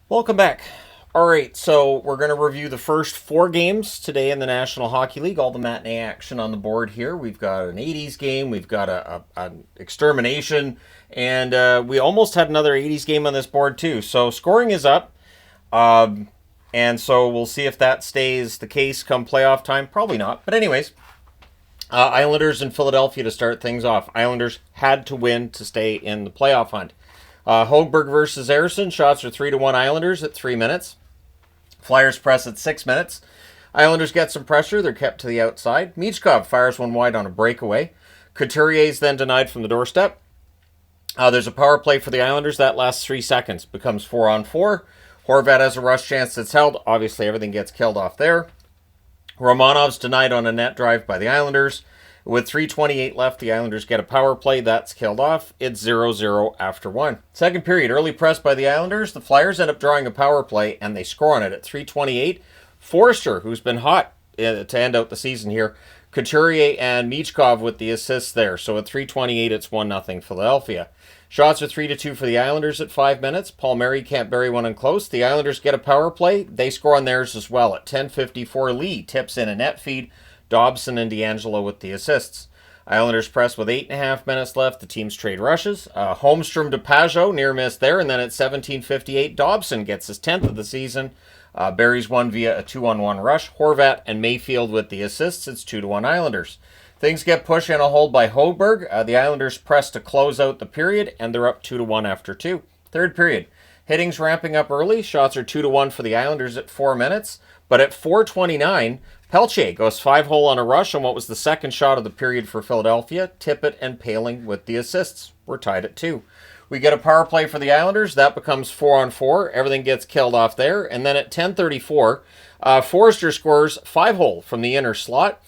Welcome back. All right, so we're going to review the first four games today in the National Hockey League. All the matinee action on the board here. We've got an 80s game, we've got an extermination, and we almost had another 80s game on this board too. So scoring is up, and so we'll see if that stays the case come playoff time. Probably not, but anyways. Islanders in Philadelphia to start things off. Islanders had to win to stay in the playoff hunt. Hogberg versus Ersson. Shots are 3-1 Islanders at 3 minutes. Flyers press at 6 minutes. Islanders get some pressure. They're kept to the outside. Michkov fires one wide on a breakaway. Couturier is then denied from the doorstep. There's a power play for the Islanders. That lasts 3 seconds. Becomes 4-on-4. Horvat has a rush chance that's held. Obviously, everything gets killed off there. Romanov's denied on a net drive by the Islanders. With 3:28 left, the Islanders get a power play. That's killed off. It's 0-0 after 1. Second period, early press by the Islanders. The Flyers end up drawing a power play, and they score on it at 3:28. Forster, who's been hot to end out the season here. Couturier and Michkov with the assists there. So at 3:28, it's 1-0 Philadelphia. Shots are 3-2 for the Islanders at 5 minutes. Palmieri can't bury one in close. The Islanders get a power play. They score on theirs as well. At 10:54, Lee tips in a net feed. Dobson and D'Angelo with the assists. Islanders press with 8.5 minutes left. The teams trade rushes. Holmstrom to Pajot, near miss there. And then at 17:58, Dobson gets his 10th of the season. Buries one via a 2-on-1 rush. Horvat and Mayfield with the assists. It's 2-1 Islanders. Things get pushed in a hold by Hogberg. The Islanders press to close out the period, and they're up 2-1 after 2. Third period. Hitting's ramping up early. Shots are 2-1 for the Islanders at 4 minutes. But at 4:29, Pelche goes 5-hole on a rush on what was the second shot of the period for Philadelphia. Tippett and Paling with the assists. We're tied at 2. We get a power play for the Islanders. That becomes 4-on-4. Everything gets killed off there. And then at 10:34, Forster scores 5-hole from the inner slot.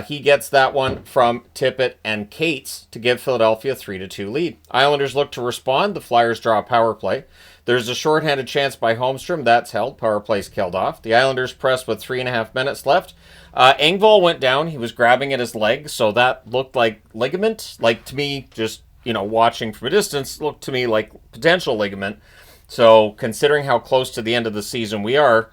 He gets that one from Tippett and Cates to give Philadelphia a 3-2 lead. Islanders look to respond. The Flyers draw a power play. There's a shorthanded chance by Holmstrom. That's held. Power play's killed off. The Islanders press with 3.5 minutes left. Engvall went down. He was grabbing at his leg, so that looked like ligament. Like, to me, just, watching from a distance, looked to me like potential ligament. So, considering how close to the end of the season we are,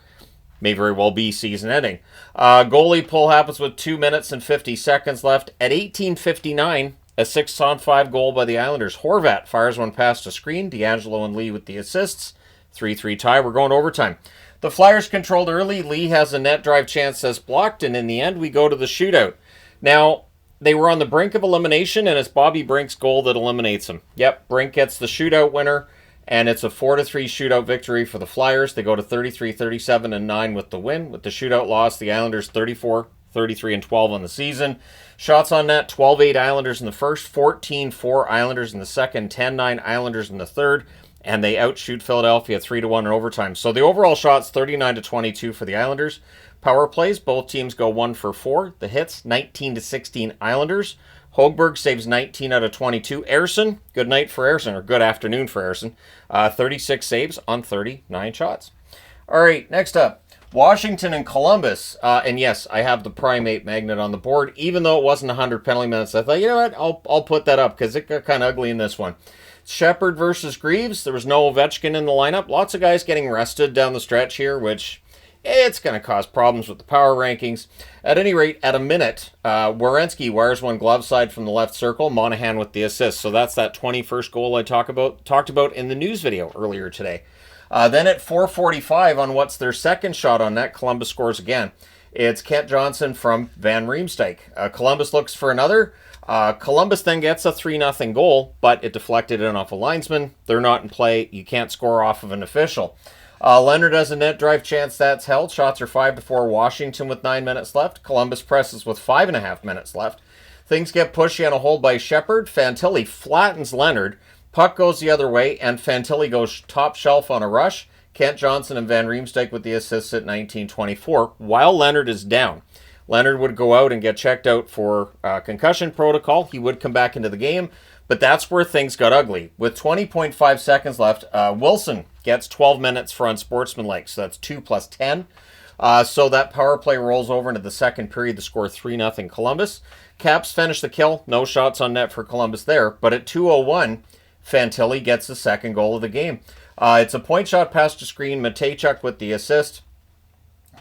may very well be season ending. Goalie pull happens with 2 minutes and 50 seconds left. At 18:59, a 6-on-5 goal by the Islanders. Horvat fires one past a screen. D'Angelo and Lee with the assists. 3-3 tie. We're going to overtime. The Flyers controlled early. Lee has a net drive chance that's blocked, and in the end, we go to the shootout. Now, they were on the brink of elimination, and it's Bobby Brink's goal that eliminates them. Yep, Brink gets the shootout winner, and it's a 4-3 shootout victory for the Flyers. They go to 33, 37, and 9 with the win. With the shootout loss, the Islanders 34, 33, and 12 on the season. Shots on net, 12-8 Islanders in the first, 14-4 Islanders in the second, 10-9 Islanders in the third, and they outshoot Philadelphia 3-1 in overtime. So the overall shots, 39-22 for the Islanders. Power plays, both teams go 1 for 4. The hits, 19-16 Islanders. Hogberg saves 19 out of 22. Ersson, good night for Ersson, or good afternoon for Ersson. 36 saves on 39 shots. All right, next up, Washington and Columbus. And yes, I have the primate magnet on the board. Even though it wasn't 100 penalty minutes, I thought, you know what, I'll put that up because it got kind of ugly in this one. Shepard versus Greaves. There was no Ovechkin in the lineup. Lots of guys getting rested down the stretch here, which it's going to cause problems with the power rankings. At any rate, at a minute, Werenski wires one glove side from the left circle. Monahan with the assist. So that's that 21st goal I talked about in the news video earlier today. Then at 4:45 on what's their second shot on net, Columbus scores again. It's Kent Johnson from Van Riemsdyk. Columbus looks for another. Columbus then gets a 3-0 goal, but it deflected in off a linesman. They're not in play. You can't score off of an official. Leonard has a net drive chance that's held. Shots are 5-4 Washington with 9 minutes left. Columbus presses with 5.5 minutes left. Things get pushy on a hold by Shepard. Fantilli flattens Leonard. Puck goes the other way, and Fantilli goes top shelf on a rush. Kent Johnson and Van Riemsdyk with the assists at 19:24, while Leonard is down. Leonard would go out and get checked out for concussion protocol. He would come back into the game, but that's where things got ugly. With 20.5 seconds left, Wilson gets 12 minutes for unsportsmanlike, so that's 2 plus 10. So that power play rolls over into the second period to score 3-0 Columbus. Caps finish the kill. No shots on net for Columbus there, but at 2:01, Fantilli gets the second goal of the game. It's a point shot pass to screen. Matejchuk with the assist.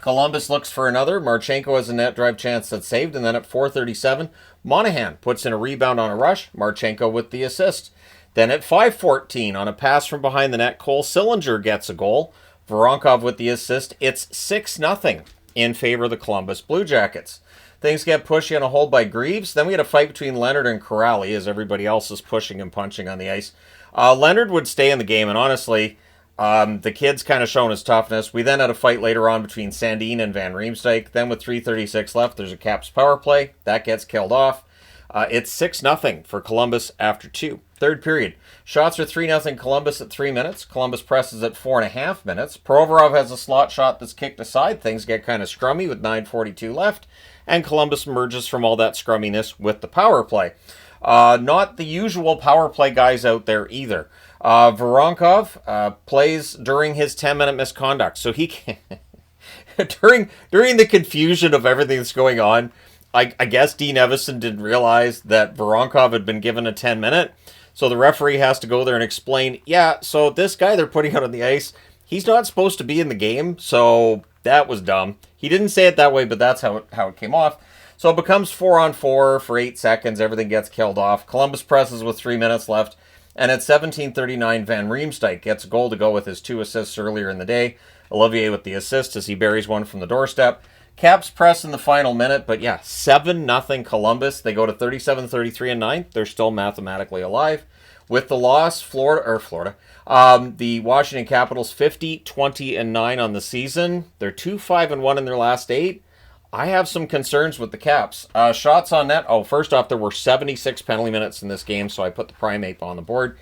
Columbus looks for another. Marchenko has a net drive chance that's saved. And then at 4:37, Monahan puts in a rebound on a rush. Marchenko with the assist. Then at 5:14, on a pass from behind the net, Cole Sillinger gets a goal. Voronkov with the assist. It's 6-0 in favor of the Columbus Blue Jackets. Things get pushy on a hold by Greaves. Then we had a fight between Leonard and Corrali as everybody else is pushing and punching on the ice. Leonard would stay in the game, and honestly, the kid's kind of shown his toughness. We then had a fight later on between Sandin and Van Riemsdyk. Then with 3:36 left, there's a Caps power play. That gets killed off. It's 6-0 for Columbus after 2. Third period. Shots are 3-0 Columbus at 3 minutes. Columbus presses at 4.5 minutes. Provorov has a slot shot that's kicked aside. Things get kind of scrummy with 9:42 left. And Columbus emerges from all that scrumminess with the power play. Not the usual power play guys out there either. Voronkov plays during his 10-minute misconduct. So he can during the confusion of everything that's going on, I guess Dean Evison didn't realize that Voronkov had been given a 10-minute. So the referee has to go there and explain, yeah, so this guy they're putting out on the ice, he's not supposed to be in the game, so that was dumb. He didn't say it that way, but that's how it came off. So it becomes 4-on-4 for 8 seconds. Everything gets killed off. Columbus presses with 3 minutes left. And at 17:39, Van Riemsdyk gets a goal to go with his 2 assists earlier in the day. Olivier with the assist as he buries one from the doorstep. Caps press in the final minute, but yeah, 7-0 Columbus. They go to 37-33 in ninth. They're still mathematically alive. With the loss, the Washington Capitals 50-20-9 on the season. They're 2-5-1 in their last 8. I have some concerns with the Caps. Shots on net. Oh, first off, there were 76 penalty minutes in this game, so I put the primate on the board.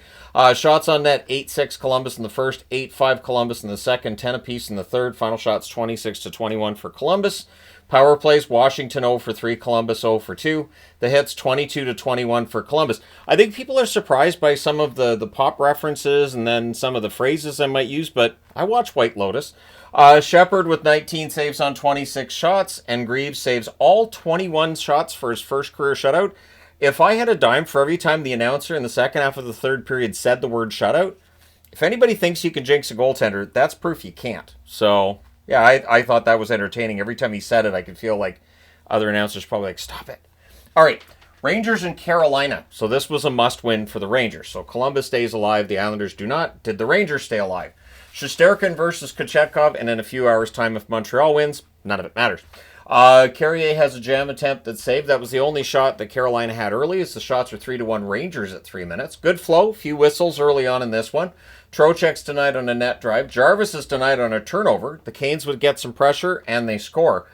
Shots on net, 8-6 Columbus in the first, 8-5 Columbus in the second, 10 apiece in the third. Final shots, 26-21 for Columbus. Power plays, Washington 0 for 3, Columbus 0 for 2. The hits, 22-21 for Columbus. I think people are surprised by some of the pop references and then some of the phrases I might use, but I watch White Lotus. Shepard with 19 saves on 26 shots, and Greaves saves all 21 shots for his first career shutout. If I had a dime for every time the announcer in the second half of the third period said the word shutout, if anybody thinks you can jinx a goaltender, that's proof you can't. So, yeah, I thought that was entertaining. Every time he said it, I could feel like other announcers probably like, stop it. All right, Rangers and Carolina. So this was a must-win for the Rangers. So Columbus stays alive, the Islanders do not. Did the Rangers stay alive? Shesterkin versus Kochetkov, and in a few hours' time, if Montreal wins, none of it matters. Carrier has a jam attempt that's saved. That was the only shot that Carolina had early, as the shots are 3-1 Rangers at 3 minutes. Good flow, few whistles early on in this one. Trocheck's denied on a net drive. Jarvis is denied on a turnover. The Canes would get some pressure, and they score.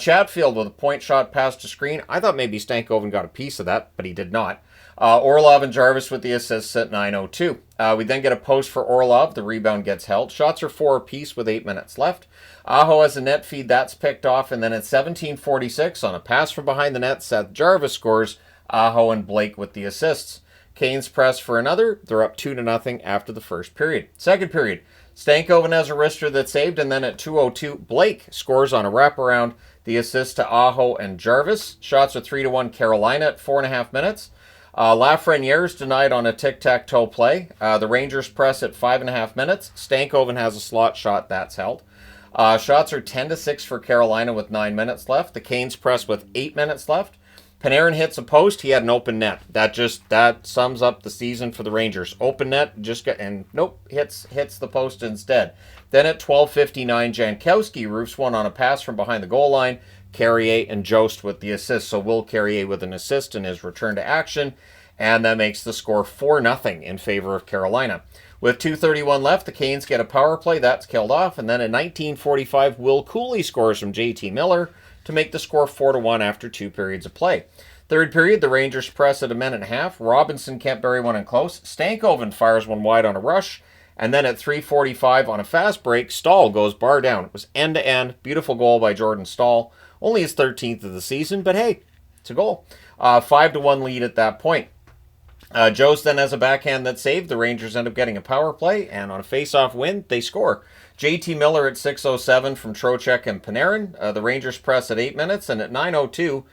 Chatfield with a point shot pass to screen. I thought maybe Stankoven got a piece of that, but he did not. Orlov and Jarvis with the assists at 9:02. We then get a post for Orlov. The rebound gets held. Shots are 4 apiece with 8 minutes left. Aho has a net feed. That's picked off. And then at 17:46, on a pass from behind the net, Seth Jarvis scores. Aho and Blake with the assists. Canes press for another. They're up 2-0 after the first period. Second period, Stankoven has a wrister that's saved. And then at 2:02, Blake scores on a wraparound. The assist to Aho and Jarvis. Shots are 3-1 Carolina at 4.5 minutes. Lafreniere's denied on a tic-tac-toe play. The Rangers press at 5.5 minutes. Stankoven has a slot shot that's held. Shots are 10-6 for Carolina with 9 minutes left. The Canes press with 8 minutes left. Panarin hits a post. He had an open net. That sums up the season for the Rangers. Open net, hits the post instead. Then at 12:59, Jankowski roofs one on a pass from behind the goal line. Carrier and Jost with the assist. So Will Carrier with an assist in his return to action. And that makes the score 4-0 in favor of Carolina. With 2:31 left, the Canes get a power play. That's killed off. And then in 19:45, Will Cooley scores from JT Miller to make the score 4-1 after 2 periods of play. Third period, the Rangers press at 1.5 minutes. Robinson can't bury one in close. Stankoven fires one wide on a rush. And then at 3:45 on a fast break, Stahl goes bar down. It was end-to-end. Beautiful goal by Jordan Stahl. Only his 13th of the season, but hey, it's a goal. 5-1 lead at that point. Jost then has a backhand that's saved. The Rangers end up getting a power play, and on a face-off win, they score. JT Miller at 6:07 from Trocheck and Panarin. The Rangers press at 8 minutes, and at 9:02,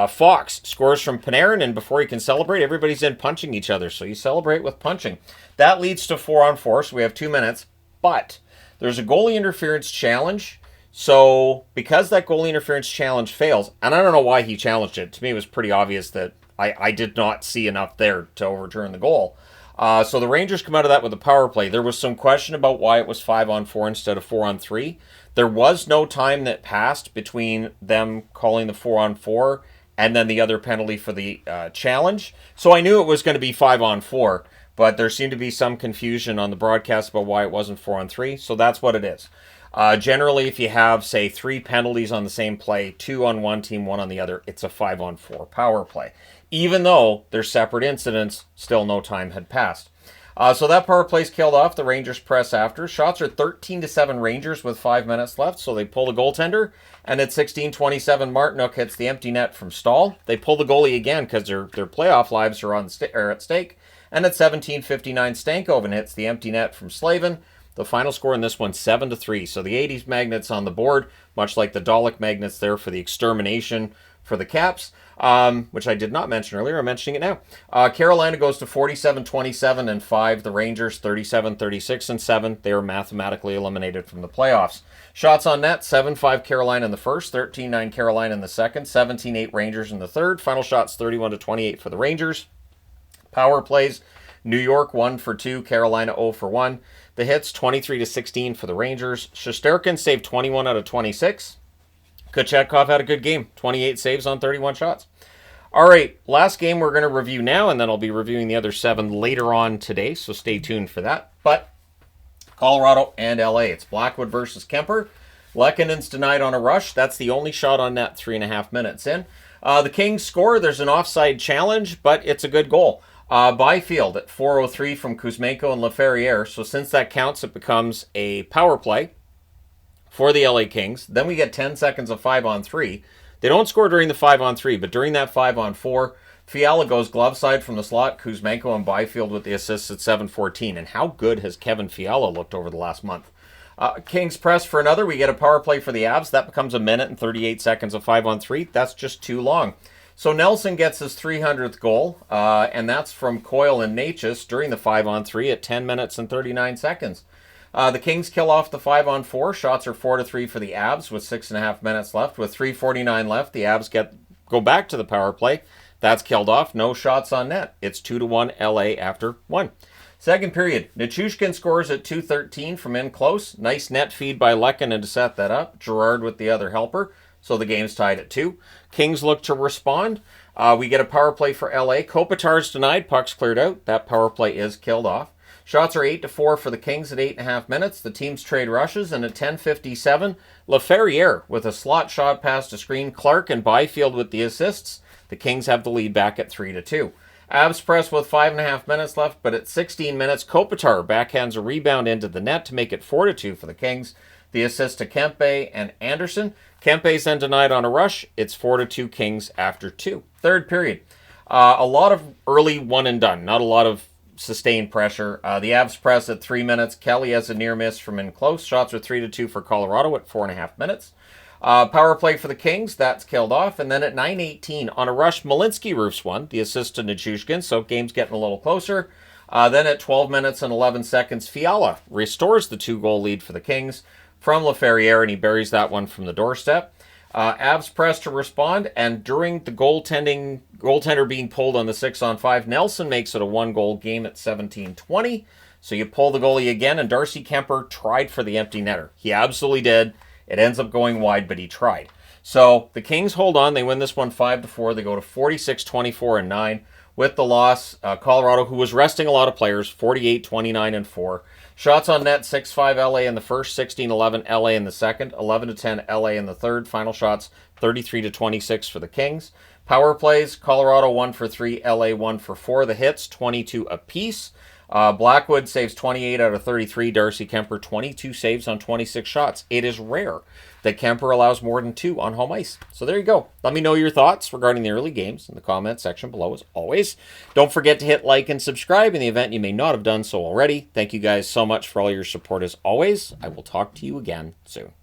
Fox scores from Panarin, and before he can celebrate, everybody's in punching each other. So you celebrate with punching. That leads to 4-on-4, so we have 2 minutes. But there's a goalie interference challenge. So because that goalie interference challenge fails, and I don't know why he challenged it. To me, it was pretty obvious that I did not see enough there to overturn the goal. So the Rangers come out of that with a power play. There was some question about why it was 5-on-4 instead of 4-on-3. There was no time that passed between them calling the 4-on-4 and then the other penalty for the challenge. So I knew it was going to be 5-on-4, but there seemed to be some confusion on the broadcast about why it wasn't 4-on-3. So that's what it is. Generally, if you have, say, 3 penalties on the same play, 2 on one team, 1 on the other, it's a 5-on-4 power play. Even though they're separate incidents, still no time had passed. So that power play's killed off. The Rangers press after. Shots are 13-7 Rangers with 5 minutes left, so they pull the goaltender. And at 16:27, Martinook hits the empty net from Stahl. They pull the goalie again because their playoff lives are at stake. And at 17:59, Stankoven hits the empty net from Slavin. The final score in this one, 7-3. So the 80s magnets on the board, much like the Dalek magnets there for the extermination for the Caps, which I did not mention earlier. I'm mentioning it now. Carolina goes to 47-27-5. The Rangers 37-36-7. They are mathematically eliminated from the playoffs. Shots on net, 7-5 Carolina in the first, 13-9 Carolina in the second, 17-8 Rangers in the third. Final shots 31-28 for the Rangers. Power plays, New York 1 for 2, Carolina 0 for 1. The hits 23-16 for the Rangers. Shesterkin saved 21 out of 26. Kochetkov had a good game, 28 saves on 31 shots. All right, last game we're going to review now, and then I'll be reviewing the other 7 later on today, so stay tuned for that. But Colorado and LA, it's Blackwood versus Kemper. Lekkonen's denied on a rush. That's the only shot on net 3.5 minutes in. The Kings score. There's an offside challenge, but it's a good goal. Byfield at 4:03 from Kuzmenko and Laferriere. So since that counts, it becomes a power play for the LA Kings. Then we get 10 seconds of 5-on-3. They don't score during the 5-on-3, but during that 5-on-4, Fiala goes glove side from the slot. Kuzmenko and Byfield with the assists at 7:14. And how good has Kevin Fiala looked over the last month? Kings press for another. We get a power play for the Avs. That becomes a minute and 38 seconds of 5-on-3. That's just too long. So Nelson gets his 300th goal, and that's from Coyle and Natchez during the 5-on-3 at 10 minutes and 39 seconds. The Kings kill off the 5-on-4. Shots are 4-3 for the Avs with 6.5 minutes left. With 3:49 left, the Avs go back to the power play. That's killed off. No shots on net. It's 2-1 LA after 1. Second period, Nichushkin scores at 2:13 from in close. Nice net feed by Lekkonen to set that up. Gerard with the other helper. So the game's tied at 2. Kings look to respond. We get a power play for LA. Kopitar's denied. Puck's cleared out. That power play is killed off. Shots are 8-4 for the Kings at 8.5 minutes. The teams trade rushes, and at 10:57, Laferriere with a slot shot past a screen. Clark and Byfield with the assists. The Kings have the lead back at 3-2. Avs press with 5.5 minutes left, but at 16 minutes, Kopitar backhands a rebound into the net to make it 4-2 for the Kings. The assist to Kempe and Anderson. Kempe's then denied on a rush. It's 4-2 Kings after 2. Third period. A lot of early one and done. Not a lot of sustained pressure. The Avs press at 3 minutes. Kelly has a near miss from in close. Shots are 3-2 for Colorado at 4.5 minutes. Power play for the Kings. That's killed off. And then at 9:18 on a rush, Malinsky roofs one. The assist to Nichushkin. So game's getting a little closer. Then at 12 minutes and 11 seconds, Fiala restores the 2-goal lead for the Kings from Laferriere, and he buries that one from the doorstep. Avs press to respond, and during the goaltender being pulled on the 6-on-5, Nelson makes it a 1-goal game at 17:20. So you pull the goalie again, and Darcy Kemper tried for the empty netter. He absolutely did. It ends up going wide, but he tried. So the Kings hold on. They win this one 5-4. They go to 46-24-9. With the loss, Colorado, who was resting a lot of players, 48-29-4. Shots on net, 6-5 LA in the first, 16-11 LA in the second, 11-10 LA in the third. Final shots, 33-26 for the Kings. Power plays, Colorado 1 for 3, LA 1 for 4. The hits, 22 apiece. Blackwood saves 28 out of 33. Darcy Kemper, 22 saves on 26 shots. It is rare that Kemper allows more than 2 on home ice. So there you go. Let me know your thoughts regarding the early games in the comment section below, as always. Don't forget to hit like and subscribe in the event you may not have done so already. Thank you guys so much for all your support as always. I will talk to you again soon.